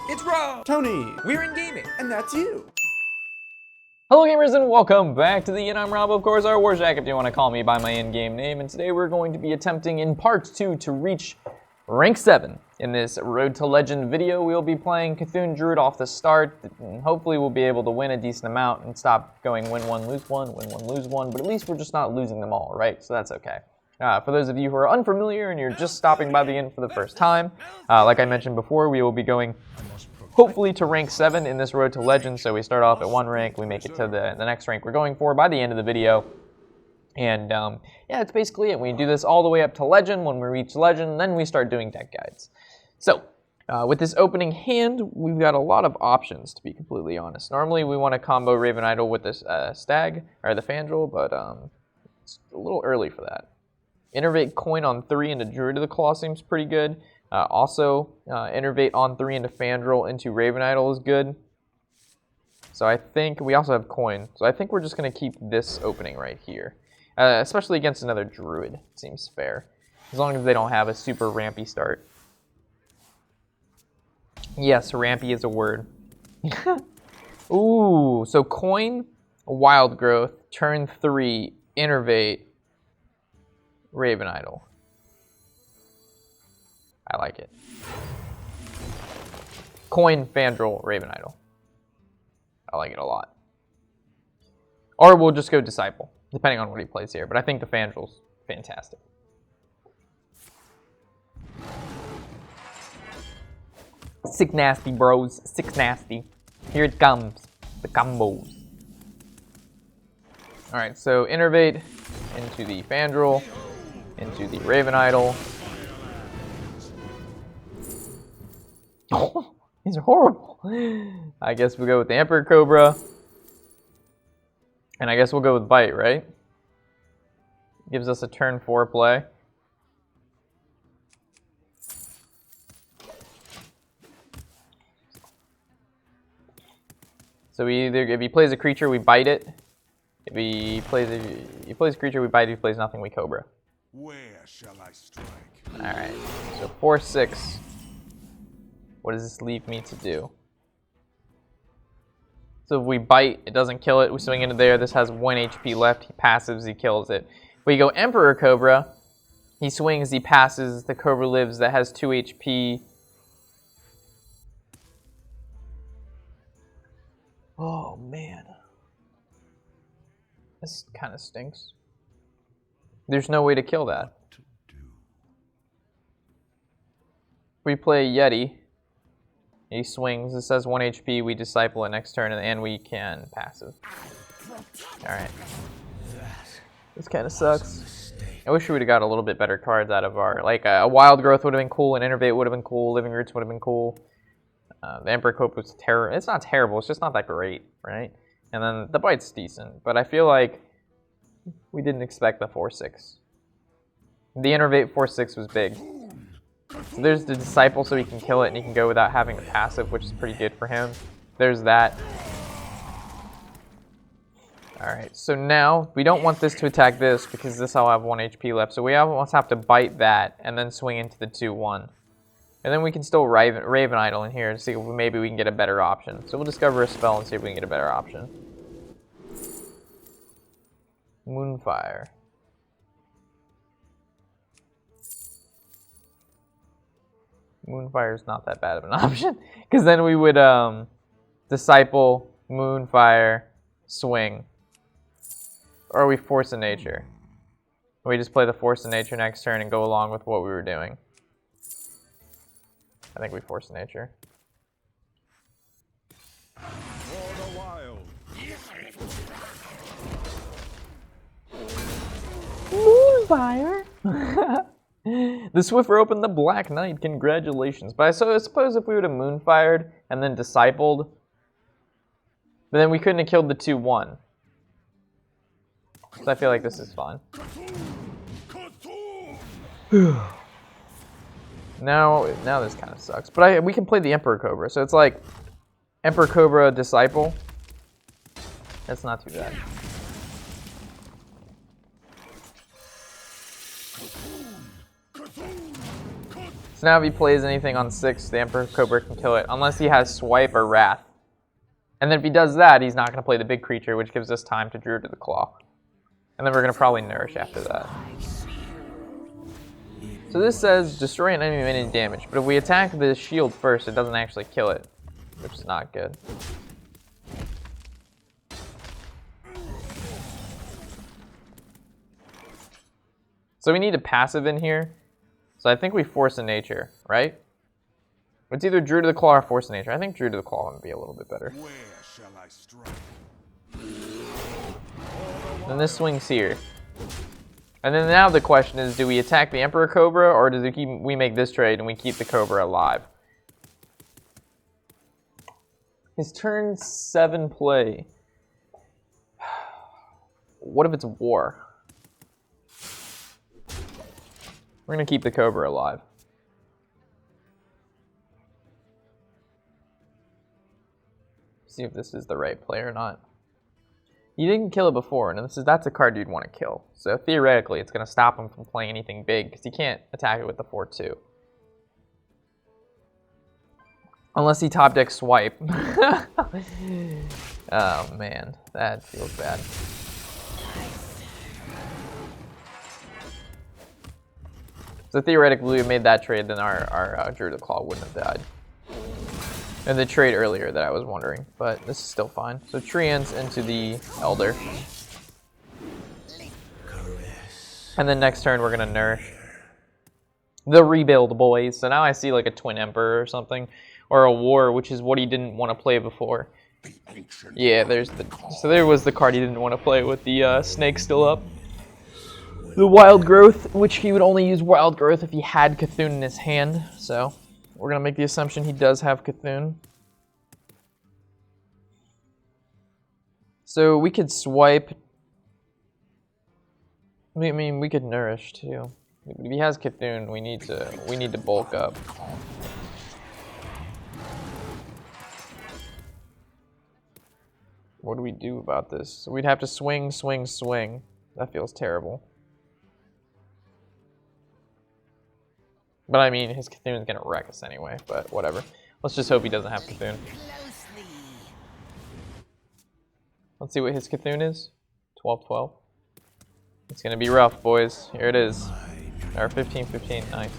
It's Rob! Tony! We're in gaming! And that's you! Hello gamers and welcome back to the Inn. I'm Rob, of course, our Warshack if you want to call me by my in-game name, and today we're going to be attempting in part 2 to reach rank 7. In this Road to Legend video, we'll be playing Cthulhu Druid off the start, and hopefully we'll be able to win a decent amount and stop going win one, lose one, win one, lose one, but at least we're just not losing them all, right? So that's okay. For those of you who are unfamiliar and you're just stopping by the inn for the first time, like I mentioned before, we will be going hopefully to rank 7 in this Road to Legend. So we start off at 1 rank, we make it to the next rank we're going for by the end of the video. And yeah, that's basically it. We do this all the way up to Legend. When we reach Legend, then we start doing deck guides. So with this opening hand, we've got a lot of options, to be completely honest. Normally we want to combo Raven Idol with this Stag, or the Fandral, but it's a little early for that. Innervate coin on 3 into Druid of the Claw seems pretty good. Also, innervate on 3 into Fandral into Raven Idol is good. So I think we also have coin. So I think we're just going to keep this opening right here. Especially against another Druid. It seems fair. As long as they don't have a super rampy start. Yes, rampy is a word. Ooh, so coin, wild growth, turn 3, innervate, Raven Idol. I like it. Coin, Fandral, Raven Idol. I like it a lot. Or we'll just go Disciple, depending on what he plays here. But I think the Fandral's fantastic. Sick nasty, bros. Sick nasty. Here it comes. The combos. Alright, so innervate into the Fandral, into the Raven Idol. Oh, these are horrible. I guess we'll go with the Emperor Cobra. And I guess we'll go with Bite, right? Gives us a turn 4 play. So we either, if he plays a creature, we bite it. If he plays a creature, we bite. If he plays nothing, we Cobra. Where shall I strike? Alright, so 4/6. What does this leave me to do? So if we bite, it doesn't kill it. We swing into there. This has 1 HP left. He passives, he kills it. If we go Emperor Cobra, he swings, he passes, the Cobra lives, that has 2 HP. Oh man. This kind of stinks. There's no way to kill that. We play Yeti. He swings. This has 1 HP. We Disciple it next turn, and we can passive. Alright. This kind of sucks. I wish we would have got a little bit better cards out of our... Like, a Wild Growth would have been cool, an Innervate would have been cool, Living Roots would have been cool. The Emperor Cope was terrible. It's not terrible, it's just not that great, right? And then the Bite's decent, but I feel like we didn't expect the 4/6. The Innervate 4/6 was big. So there's the Disciple so he can kill it and he can go without having a passive, which is pretty good for him. There's that. Alright, so now we don't want this to attack this because this will have 1 HP left. So we almost have to bite that and then swing into the 2/1. And then we can still Raven Idol in here and see if maybe we can get a better option. So we'll discover a spell and see if we can get a better option. Moonfire. Moonfire is not that bad of an option. Because then we would Disciple, Moonfire, swing. Or we Force of Nature. We just play the Force of Nature next turn and go along with what we were doing. I think we Force of Nature. Moonfire! The Swiffer opened the Black Knight. Congratulations. But I suppose if we would have Moonfired and then Discipled, but then we couldn't have killed the 2/1. So I feel like this is fine. Now this kind of sucks. But we can play the Emperor Cobra. So it's like Emperor Cobra, Disciple. That's not too bad. So now if he plays anything on 6, the Emperor Cobra can kill it, unless he has Swipe or Wrath. And then if he does that, he's not going to play the big creature, which gives us time to Druid to the Claw. And then we're going to probably Nourish after that. So this says, destroy an enemy with any damage. But if we attack the shield first, it doesn't actually kill it, which is not good. So we need a passive in here. So I think we Force of Nature, right? It's either Druid to the Claw or Force of Nature. I think Druid to the Claw would be a little bit better. Where shall I strike? Then this swings here. And then now the question is, do we attack the Emperor Cobra, or does we make this trade and we keep the Cobra alive? His turn 7 play. What if it's war? We're going to keep the Cobra alive. See if this is the right play or not. You didn't kill it before, and that's a card you'd want to kill. So theoretically, it's going to stop him from playing anything big, because he can't attack it with the 4/2. Unless he top deck Swipe. Oh man, that feels bad. So theoretically, we made that trade, then our Druid of Claw wouldn't have died. And the trade earlier that I was wondering, but this is still fine. So Treants into the Elder. And then next turn, we're gonna Nourish. The Rebuild, boys. So now I see like a Twin Emperor or something, or a War, which is what he didn't want to play before. Yeah, so there was the card he didn't want to play with the snake still up. The Wild Growth, which he would only use Wild Growth if he had Cthulhu in his hand. So we're going to make the assumption he does have Cthulhu. So we could Swipe. I mean, we could Nourish too. If he has Cthulhu, we need to bulk up. What do we do about this? So we'd have to swing, swing, swing. That feels terrible. But I mean, his Cthulhu's gonna wreck us anyway, but whatever. Let's just hope he doesn't have Cthulhu. Let's see what his Cthulhu is. 12-12. It's gonna be rough, boys. Here it is. Or 15-15, nice.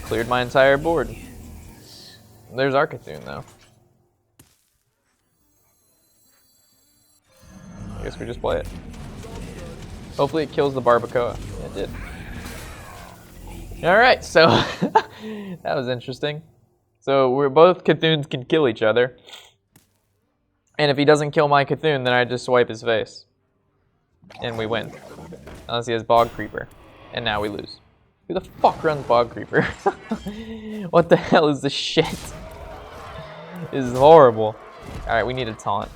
Cleared my entire board. There's our Cthulhu though. I guess we just play it. Hopefully it kills the Barbacoa. It did. Alright, so that was interesting. So we're both Cthulhu's can kill each other. And if he doesn't kill my Cthulhu, then I just swipe his face. And we win. Unless he has Bog Creeper. And now we lose. Who the fuck runs Bog Creeper? What the hell is this shit? This is horrible. Alright, we need a taunt.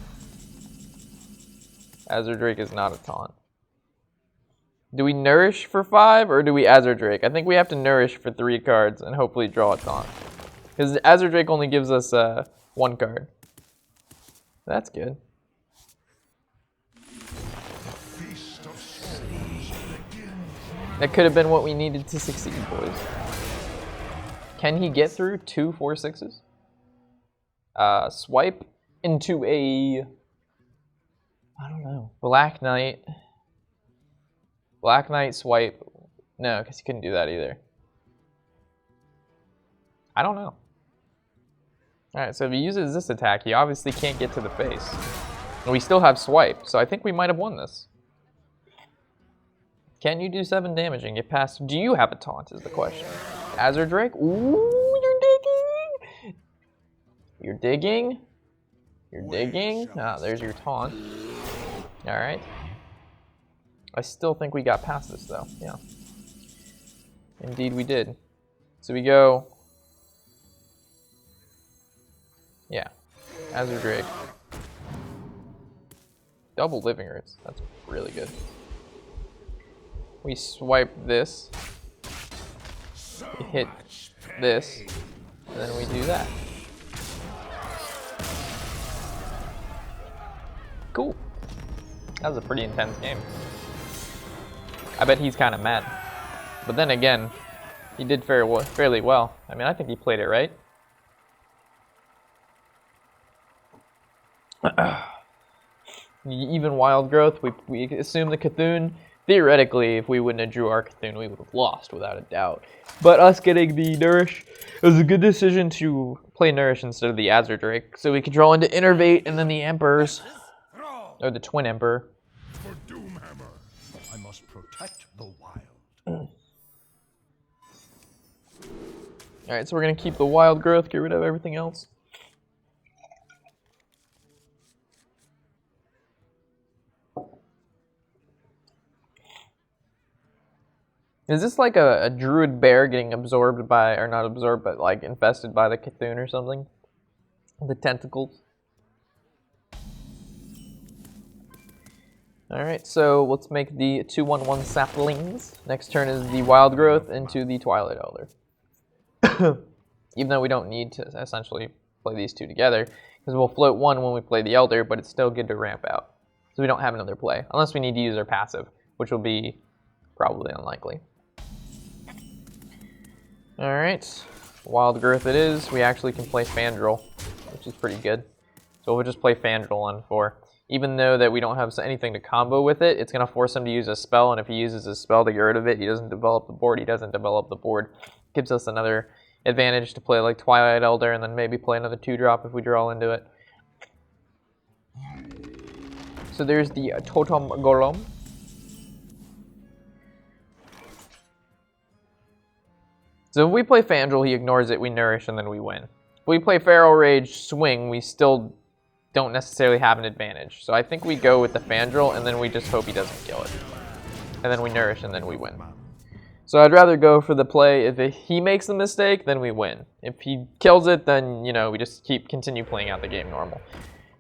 Azure Drake is not a taunt. Do we Nourish for 5 or do we Azure Drake? I think we have to Nourish for 3 cards and hopefully draw a taunt. Because Azure Drake only gives us 1 card. That's good. That could have been what we needed to succeed, boys. Can he get through 2 4/6s? Swipe into a... I don't know. Black Knight. Black Knight Swipe. No, because he couldn't do that either. I don't know. Alright, so if he uses this attack, he obviously can't get to the face. And we still have Swipe, so I think we might have won this. Can you do 7 damage and get past? Do you have a taunt is the question. Azure Drake? Ooh, you're digging! You're digging? You're digging? Ah, there's your taunt. Alright. I still think we got past this though, yeah. Indeed we did. So we go... Yeah. Azure Drake. Double Living Roots. That's really good. We swipe this. We hit this. And then we do that. Cool. That was a pretty intense game. I bet he's kind of mad. But then again, He did fairly well. I mean, I think he played it right. Even wild growth, we assume the Cthulhu. Theoretically, if we wouldn't have drew our Cthulhu, we would have lost without a doubt. But us getting the Nourish, it was a good decision to play Nourish instead of the Azure Drake, so we could draw into Innervate and then the Emperors, or the Twin Emperor. For Doomhammer, I must protect the wild. Alright, so we're going to keep the wild growth, get rid of everything else. Is this like a druid bear getting absorbed by, or not absorbed, but like infested by the Cthulhu or something? The tentacles. Alright, so let's make the 2/1/1 saplings. Next turn is the wild growth into the Twilight Elder. Even though we don't need to essentially play these two together, because we'll float one when we play the Elder, but it's still good to ramp out. So we don't have another play, unless we need to use our passive, which will be probably unlikely. Alright, wild growth it is. We actually can play Fandral, which is pretty good. So we'll just play Fandral on 4. Even though that we don't have anything to combo with it, it's going to force him to use a spell, and if he uses a spell to get rid of it, he doesn't develop the board. He doesn't develop the board. Gives us another advantage to play like Twilight Elder, and then maybe play another 2-drop if we draw into it. So there's the Totem Golem. So if we play Fandral, he ignores it, we Nourish, and then we win. If we play Feral Rage Swing, we still don't necessarily have an advantage. So I think we go with the Fandral, and then we just hope he doesn't kill it. And then we Nourish, and then we win. So I'd rather go for the play, if he makes the mistake, then we win. If he kills it, then, you know, we just continue playing out the game normal.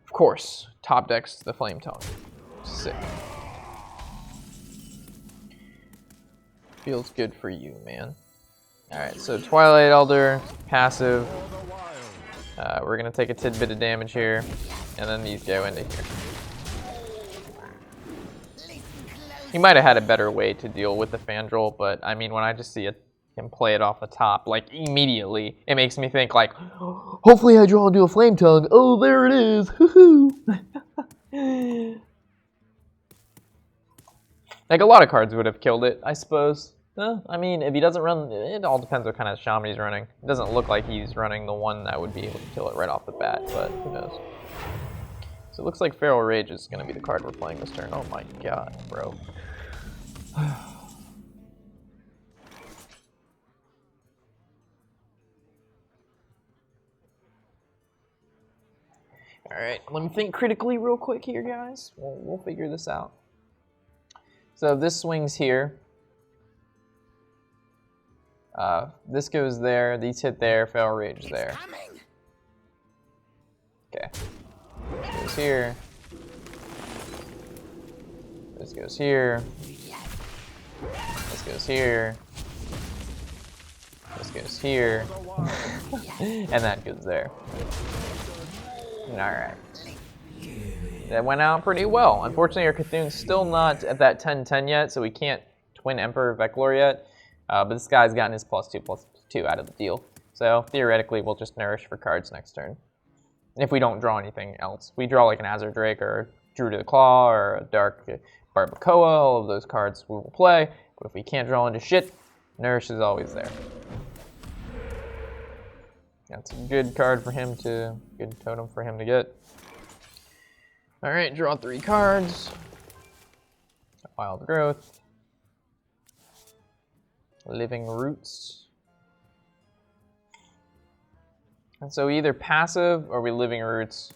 Of course, top decks the Flame Tongue. Sick. Feels good for you, man. Alright, so Twilight Elder, passive. We're going to take a tidbit of damage here, and then these go into here. He might have had a better way to deal with the Fandral, but I mean, when I just see him play it off the top, like immediately, it makes me think like, hopefully I draw into a Flame Tongue. Oh, there it is. Hoo-hoo. Like a lot of cards would have killed it, I suppose. I mean, if he doesn't run, it all depends what kind of shaman he's running. It doesn't look like he's running the one that would be able to kill it right off the bat, but who knows. So it looks like Feral Rage is going to be the card we're playing this turn. Oh my god, bro. Alright, let me think critically real quick here, guys. We'll figure this out. So if this swings here, this goes there, these hit there, Feral Rage there. Okay. This goes here. This goes here. This goes here. This goes here. And that goes there. Alright. That went out pretty well. Unfortunately, our Cthulhu's still not at that 10/10 yet, so we can't Twin Emperor Veclor yet. But this guy's gotten his +2/+2 out of the deal. So theoretically, we'll just Nourish for cards next turn. If we don't draw anything else. We draw like an Azure Drake or Druid of the Claw or a Dark Barbacoa, all of those cards we will play. But if we can't draw into shit, Nourish is always there. That's a good card for him to, good totem for him to get. Alright, draw 3 cards. Wild Growth. Living Roots. And so either passive or we Living Roots.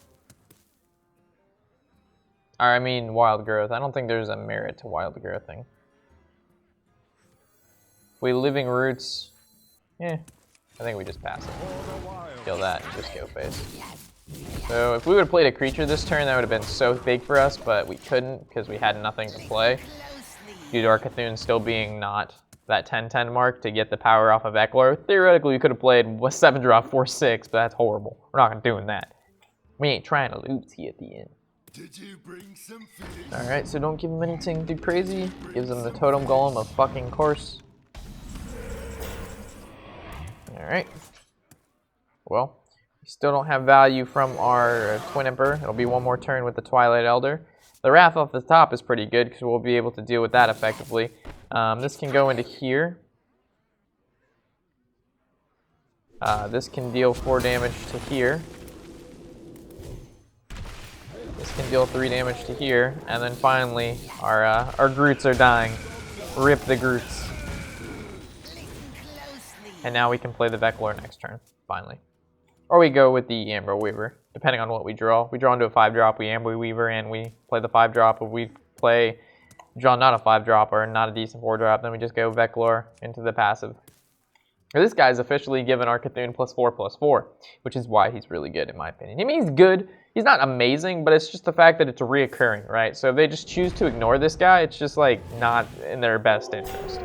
Or I mean Wild Growth. I don't think there's a merit to Wild Growthing. If we Living Roots, I think we just pass it. Kill that and just go face. So if we would have played a creature this turn, that would have been so big for us, but we couldn't because we had nothing to play. Due to our Cthulhu still being not that 10/10 mark to get the power off of Veclor. Theoretically, we could have played 7-drop 4/6, but that's horrible. We're not doing that. We ain't trying to lose here at the end. Did you bring some fish? Alright, so don't give him anything too crazy. Gives him the Totem Golem of fucking course. Alright. Well, we still don't have value from our Twin Emperor. It'll be one more turn with the Twilight Elder. The Wrath off the top is pretty good because we'll be able to deal with that effectively. This can go into here. This can deal 4 damage to here. This can deal 3 damage to here. And then finally, our Groots are dying. Rip the Groots. And now we can play the Veclor next turn, finally. Or we go with the Amber Weaver, depending on what we draw. We draw into a 5-drop, we Amber Weaver, and we play the 5-drop. If we draw not a 5-drop or not a decent 4-drop, then we just go Veclor into the passive. This guy's officially given our Cthulhu +4/+4, which is why he's really good, in my opinion. I mean, he's good. He's not amazing, but it's just the fact that it's reoccurring, right? So if they just choose to ignore this guy, it's just, like, not in their best interest.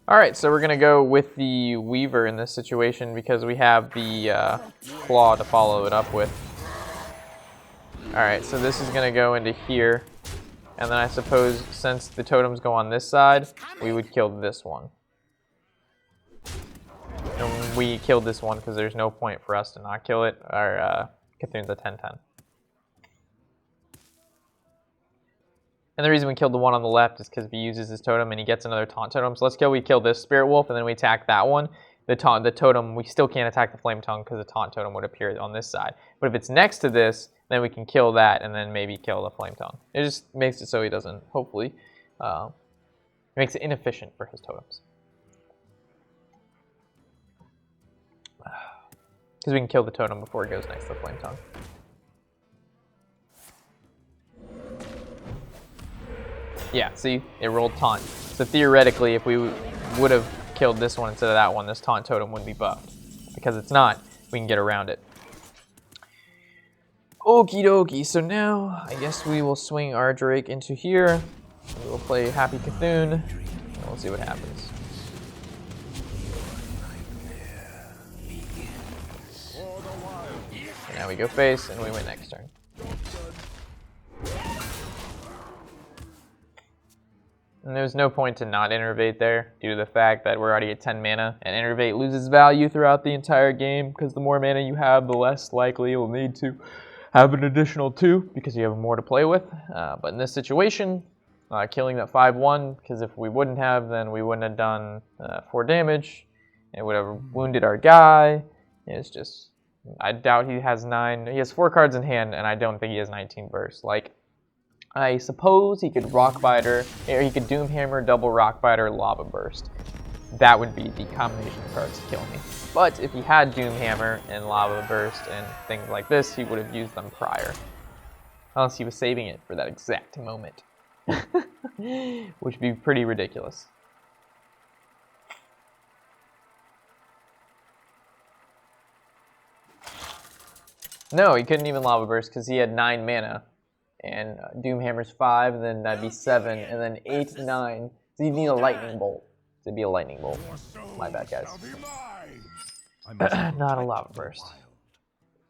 Alright, so we're going to go with the Weaver in this situation because we have the Claw to follow it up with. Alright, so this is going to go into here. And then I suppose since the totems go on this side, we would kill this one. And we killed this one because there's no point for us to not kill it. Our Cthulhu's a 10/10. And the reason we killed the one on the left is because if he uses his totem and he gets another taunt totem. So let's go, we kill this Spirit Wolf and then we attack that one. The totem, we still can't attack the Flame Tongue because the taunt totem would appear on this side. But if it's next to this, then we can kill that and then maybe kill the Flame Tongue. It just makes it so he doesn't, hopefully, it makes it inefficient for his totems. Because we can kill the totem before it goes next to the Flame Tongue. Yeah, see, it rolled taunt. So theoretically, if we would have killed this one instead of that one, this taunt totem wouldn't be buffed. Because it's not, we can get around it. Okie dokie, so now I guess we will swing our Drake into here. We will play Happy Cthulhu, and we'll see what happens. And now we go face, and we win next turn. And there's no point to not Innervate there due to the fact that we're already at 10 mana, and Innervate loses value throughout the entire game because the more mana you have, the less likely you'll need to have an additional 2 because you have more to play with. But in this situation, killing that 5/1, because if we wouldn't have, then we wouldn't have done 4 damage. It would have wounded our guy. It's just, I doubt he has 9. He has 4 cards in hand, and I don't think he has 19 burst. Like, I suppose he could Rockbiter, or he could Doomhammer, double Rockbiter, Lava Burst. That would be the combination of cards to kill me. But if he had Doomhammer and Lava Burst and things like this, he would have used them prior. Unless he was saving it for that exact moment. Which would be pretty ridiculous. No, he couldn't even Lava Burst because he had 9 mana. And Doomhammer's 5, and then that'd be 7, and then 8, 9. So you need a Lightning Bolt. To be a Lightning Bolt. My bad, guys. Not a Lava Burst.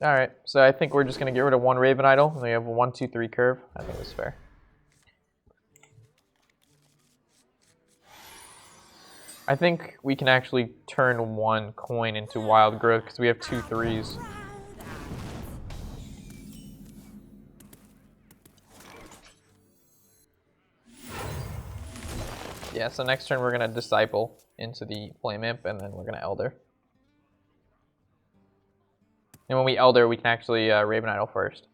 Alright, so I think we're just going to get rid of 1 Raven Idol, and we have a 1, 2, 3 curve. I think it's fair. I think we can actually turn 1 coin into Wild Growth, because we have 2 3s. Yeah, so next turn we're going to Disciple into the Flame Imp, and then we're going to Elder. And when we Elder, we can actually Raven Idol first.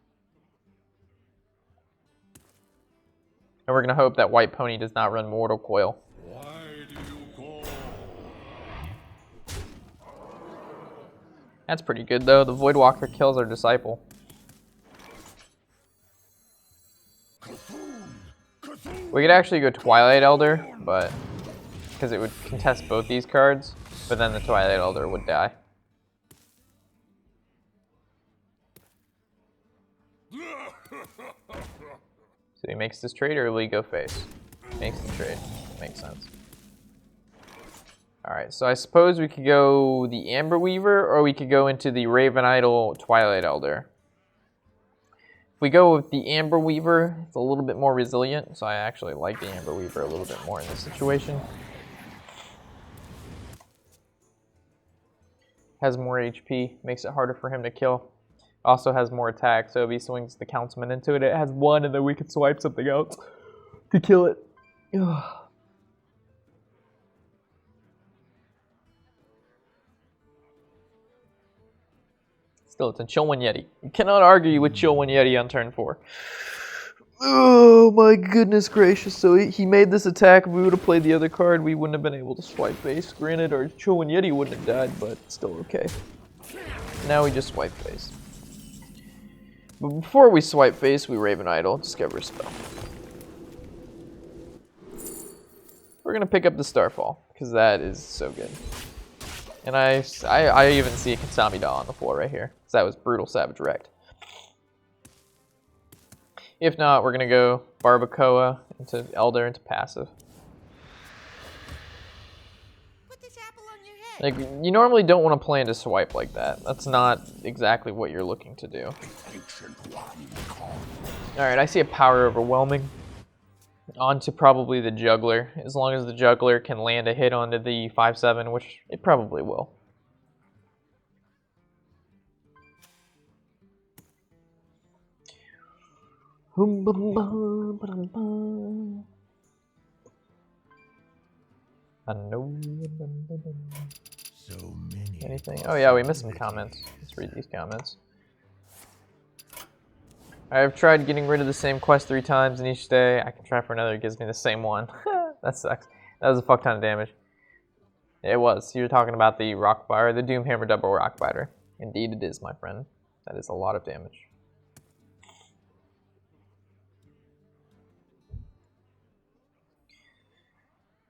And we're going to hope that White Pony does not run Mortal Coil. Why do you call? That's pretty good, though. The Voidwalker kills our Disciple. We could actually go Twilight Elder, but because it would contest both these cards, but then the Twilight Elder would die. So he makes this trade, or will he go face? Makes the trade. Makes sense. Alright, so I suppose we could go the Amber Weaver, or we could go into the Raven Idol Twilight Elder. we go with the Amber Weaver, it's a little bit more resilient, so I actually like the Amber Weaver a little bit more in this situation. Has more HP, makes it harder for him to kill. Also has more attack, so if he swings the Councilman into it, it has 1, and then we can swipe something else to kill it. Ugh. Still, it's a Chill One Yeti. You cannot argue with Chill One Yeti on turn 4. Oh my goodness gracious. So he made this attack. If we would have played the other card, we wouldn't have been able to swipe face. Granted, our Chill One Yeti wouldn't have died, but still okay. Now we just swipe face. But before we swipe face, we Raven Idol, discover a spell. We're gonna pick up the Starfall, because that is so good. And I even see a Kasami on the floor right here. So that was Brutal Savage Wrecked. If not, we're gonna go Barbacoa into Elder into passive. Put this apple on your head. Like, you normally don't want to play into swipe like that. That's not exactly what you're looking to do. Alright, I see a Power Overwhelming. Onto probably the Juggler, as long as the Juggler can land a hit onto the 5/7, which it probably will. So many. Anything? Oh yeah, we missed some comments. Let's read these comments. I've tried getting rid of the same quest 3 times in each day. I can try for another, it gives me the same one. That sucks. That was a fuck ton of damage. It was. You're talking about the Rockbiter, the Doomhammer double Rockbiter. Indeed it is, my friend. That is a lot of damage.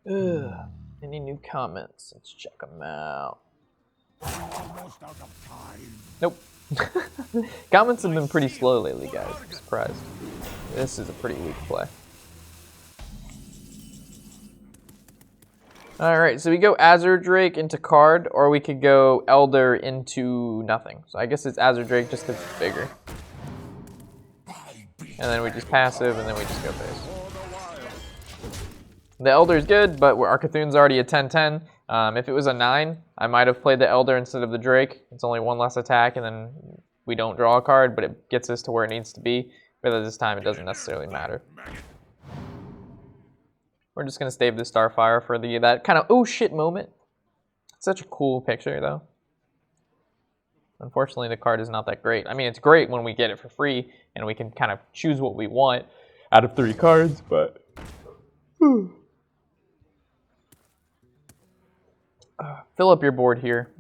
Ugh. Any new comments? Let's check them out. Almost out of time. Nope. Comments have been pretty slow lately, guys. I'm surprised. This is a pretty weak play. Alright, so we go Azure Drake into card, or we could go Elder into nothing. So I guess it's Azure Drake just because it's bigger. And then we just passive, and then we just go face. The Elder is good, but our Cthulhu's already a 10/10. If it was a 9, I might have played the Elder instead of the Drake. It's only 1 less attack, and then we don't draw a card, but it gets us to where it needs to be. But at this time, it doesn't necessarily matter. We're just going to save the Starfire for that kind of oh shit moment. It's such a cool picture, though. Unfortunately, the card is not that great. I mean, it's great when we get it for free, and we can kind of choose what we want out of 3 cards, but... fill up your board here,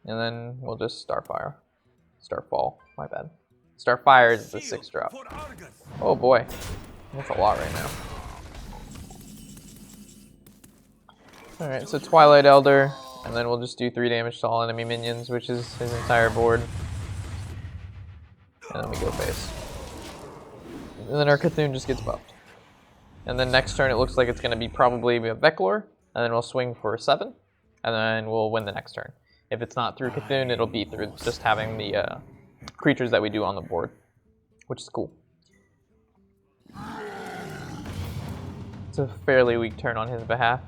and then we'll just Starfire. Starfall, my bad. Starfire is the 6 drop. Oh boy, that's a lot right now. Alright, so Twilight Elder, and then we'll just do 3 damage to all enemy minions, which is his entire board. And then we go face. And then our Cthulhu just gets buffed. And then next turn it looks like it's going to be probably a Veclor, and then we'll swing for 7. And then we'll win the next turn. If it's not through Cthulhu, it'll be through just having the creatures that we do on the board, which is cool. It's a fairly weak turn on his behalf.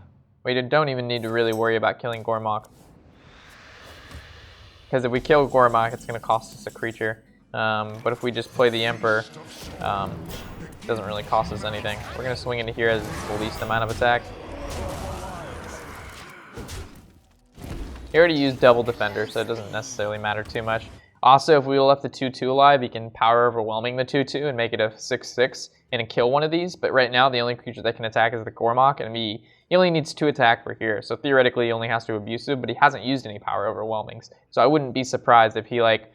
We don't even need to really worry about killing Gormok. Because if we kill Gormok, it's going to cost us a creature. But if we just play the Emperor, it doesn't really cost us anything. We're going to swing into here as it's the least amount of attack. He already used Double Defender, so it doesn't necessarily matter too much. Also, if we left the 2/2 alive, he can Power Overwhelming the 2/2 and make it a 6/6 and kill one of these. But right now, the only creature that can attack is the Gormok, and he only needs 2 attack for here. So theoretically, he only has to Abusive, but he hasn't used any Power Overwhelmings. So I wouldn't be surprised if he, like,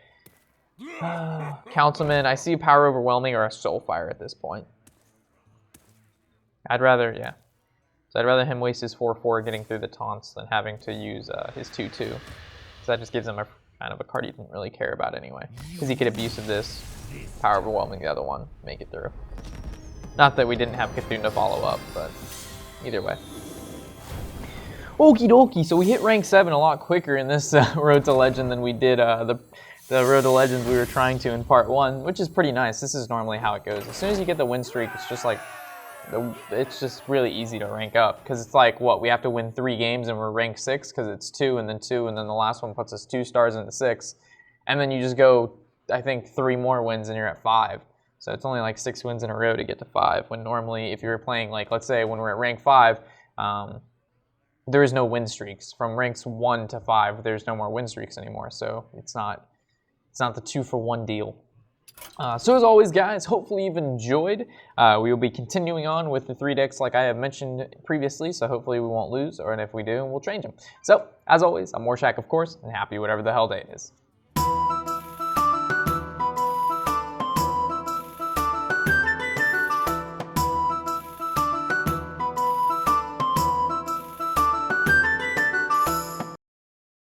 Councilman, I see Power Overwhelming or a Soulfire at this point. I'd rather, yeah. So I'd rather him waste his 4/4 getting through the taunts than having to use his 2/2. So that just gives him a kind of a card he didn't really care about anyway. Because he could Abusive this, Power Overwhelming the other one, make it through. Not that we didn't have Cthulhu to follow up, but either way. Okie dokie, so we hit rank 7 a lot quicker in this Road to Legend than we did the the Road to Legends we were trying to in part 1, which is pretty nice. This is normally how it goes. As soon as you get the win streak, it's just like, it's just really easy to rank up, because it's like, what, we have to win 3 games and we're rank 6 because it's 2 and then 2, and then the last one puts us 2 stars into 6, and then you just go, I think, 3 more wins and you're at 5. So it's only like 6 wins in a row to get to 5, when normally if you were playing, like, let's say when we're at rank 5, there is no win streaks. From ranks 1 to 5, there's no more win streaks anymore, so it's not the 2-for-1 deal. So as always, guys, hopefully you've enjoyed. We will be continuing on with the 3 decks like I have mentioned previously, so hopefully we won't lose, or if we do, we'll change them. So, as always, I'm Warshack, of course, and happy whatever the hell day it is.